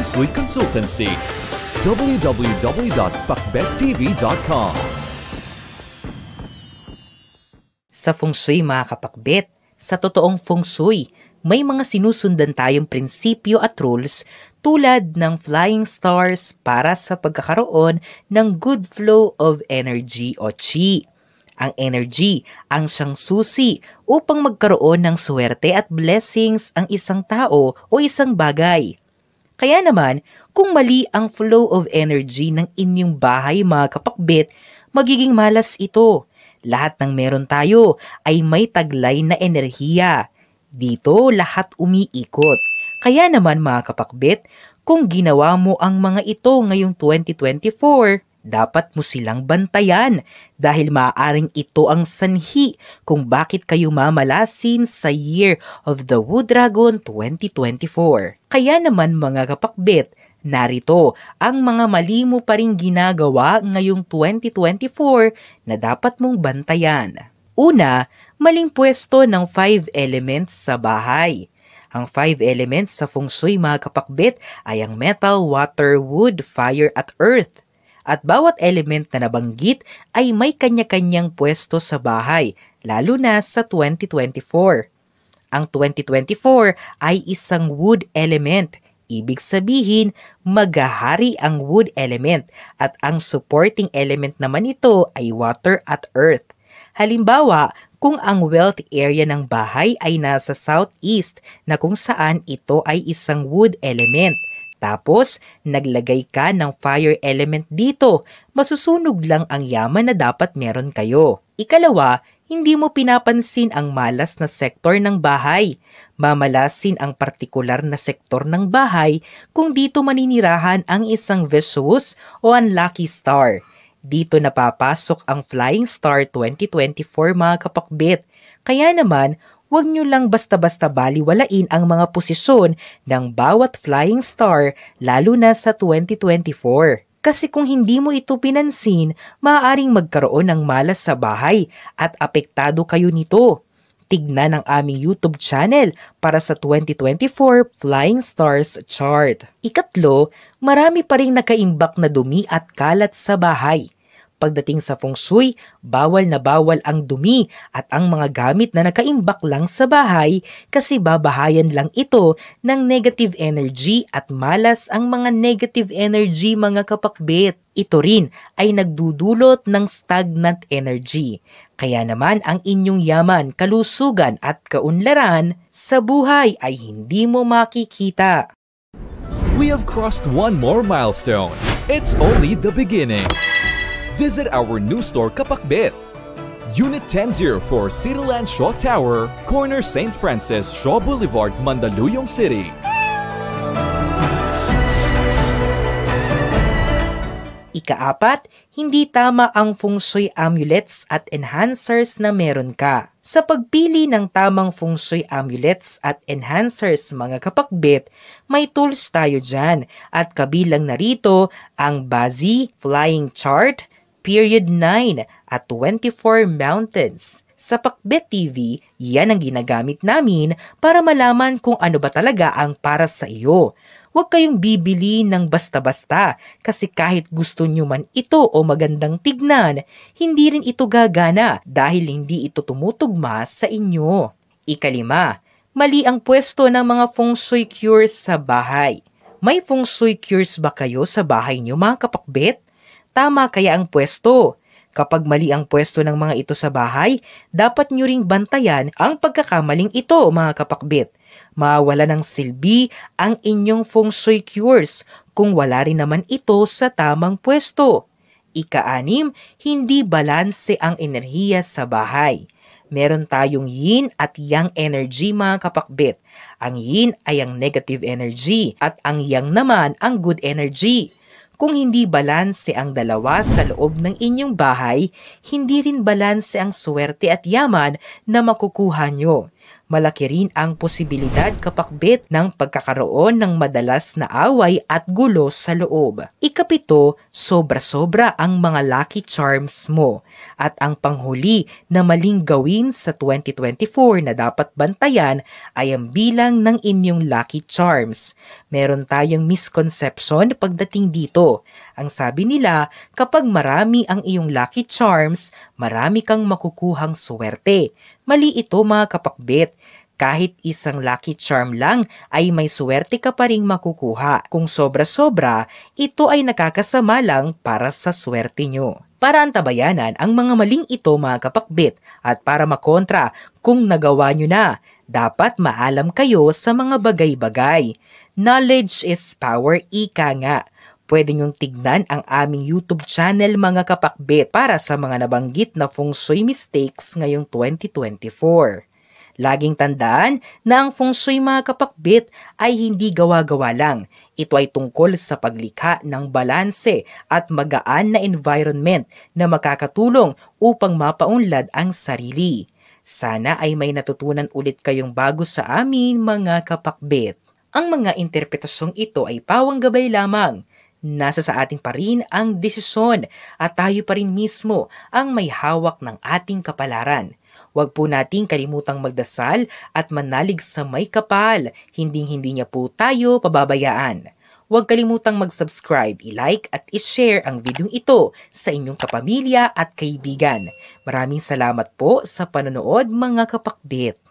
Shui Consultancy. www.pakbettv.com. Sa Feng Shui mga kapakbet, sa totoong Feng Shui, may mga sinusundan tayong prinsipyo at rules tulad ng flying stars para sa pagkakaroon ng good flow of energy o Qi. Ang energy ang siyang susi upang magkaroon ng swerte at blessings ang isang tao o isang bagay. Kaya naman, kung mali ang flow of energy ng inyong bahay mga kapakbet, magiging malas ito. Lahat ng meron tayo ay may taglay na enerhiya. Dito lahat umiikot. Kaya naman mga kapakbet, kung ginawa mo ang mga ito ngayong 2024, dapat mo silang bantayan dahil maaaring ito ang sanhi kung bakit kayo mamalasin sa Year of the Wood Dragon 2024. Kaya naman mga kapakbet, narito ang mga mali mo pa ring ginagawa ngayong 2024 na dapat mong bantayan. Una, maling pwesto ng 5 elements sa bahay. Ang 5 elements sa Feng Shui mga kapakbet ay ang metal, water, wood, fire at earth. At bawat element na nabanggit ay may kanya-kanyang pwesto sa bahay, lalo na sa 2024. Ang 2024 ay isang wood element. Ibig sabihin, maghahari ang wood element at ang supporting element naman ito ay water at earth. Halimbawa, kung ang wealth area ng bahay ay nasa southeast na kung saan ito ay isang wood element, tapos naglagay ka ng fire element dito, masusunog lang ang yaman na dapat meron kayo. Ikalawa, hindi mo pinapansin ang malas na sektor ng bahay. Mamalasin ang partikular na sektor ng bahay kung dito maninirahan ang isang vicious o unlucky star. Dito napapasok ang Flying Star 2024 mga kapakbet. Kaya naman, huwag nyo lang basta-basta baliwalain ang mga posisyon ng bawat flying star lalo na sa 2024. Kasi kung hindi mo ito pinansin, maaaring magkaroon ng malas sa bahay at apektado kayo nito. Tignan ang aming YouTube channel para sa 2024 Flying Stars Chart. Ikatlo, marami pa ring nakaimbak na dumi at kalat sa bahay. Pagdating sa Feng Shui, bawal na bawal ang dumi at ang mga gamit na nakaimbak lang sa bahay kasi babahayan lang ito ng negative energy at malas ang mga negative energy mga kapakbet. Ito rin ay nagdudulot ng stagnant energy. Kaya naman ang inyong yaman, kalusugan at kaunlaran sa buhay ay hindi mo makikita. We have crossed one more milestone. It's only the beginning. Visit our new store Kapakbet, Unit 1004 Cityland Shaw Tower, Corner St. Francis, Shaw Boulevard, Mandaluyong City. Ikaapat, hindi tama ang Feng Shui amulets at enhancers na meron ka. Sa pagpili ng tamang Feng Shui amulets at enhancers mga kapakbet, may tools tayo dyan at kabilang narito ang Bazi Flying Chart, Period 9 at 24 Mountains. Sa Pakbet TV, yan ang ginagamit namin para malaman kung ano ba talaga ang para sa iyo. Huwag kayong bibili ng basta-basta kasi kahit gusto nyo man ito o magandang tignan, hindi rin ito gagana dahil hindi ito tumutugma sa inyo. Ikalima, mali ang pwesto ng mga Feng Shui cures sa bahay. May Feng Shui cures ba kayo sa bahay nyo mga kapakbet? Tama kaya ang pwesto? Kapag mali ang pwesto ng mga ito sa bahay, dapat nyo ring bantayan ang pagkakamaling ito mga kapakbet. Mawala ng silbi ang inyong Feng Shui cures kung wala rin naman ito sa tamang pwesto. Ika-6, hindi balanse ang enerhiya sa bahay. Meron tayong yin at yang energy mga kapakbet. Ang yin ay ang negative energy at ang yang naman ang good energy. Kung hindi balanse ang dalawa sa loob ng inyong bahay, hindi rin balanse ang swerte at yaman na makukuha nyo. Malaki rin ang posibilidad kapakbit ng pagkakaroon ng madalas na away at gulo sa loob. Ikapito, sobra-sobra ang mga lucky charms mo. At ang panghuli na maling gawin sa 2024 na dapat bantayan ay ang bilang ng inyong lucky charms. Meron tayong misconception pagdating dito. Ang sabi nila, kapag marami ang iyong lucky charms, marami kang makukuhang swerte. Mali ito mga kapakbit. Kahit isang lucky charm lang ay may swerte ka pa ring makukuha. Kung sobra-sobra, ito ay nakakasama lang para sa swerte nyo. Para antabayanan ang mga maling ito mga kapakbit at para makontra kung nagawa nyo na, dapat maalam kayo sa mga bagay-bagay. Knowledge is power, ika nga. Pwede nyong tignan ang aming YouTube channel mga kapakbit para sa mga nabanggit na feng shui mistakes ngayong 2024. Laging tandaan na ang feng shui mga kapakbit ay hindi gawa-gawa lang. Ito ay tungkol sa paglikha ng balanse at magaan na environment na makakatulong upang mapaunlad ang sarili. Sana ay may natutunan ulit kayong bago sa amin mga kapakbit. Ang mga interpretasyong ito ay pawang gabay lamang. Nasa sa atin pa rin ang desisyon at tayo pa rin mismo ang may hawak ng ating kapalaran. Huwag po nating kalimutang magdasal at manalig sa may kapal, hindi niya po tayo pababayaan. Huwag kalimutang mag-subscribe, i-like at i-share ang video ito sa inyong kapamilya at kaibigan. Maraming salamat po sa panonood mga kapakbit.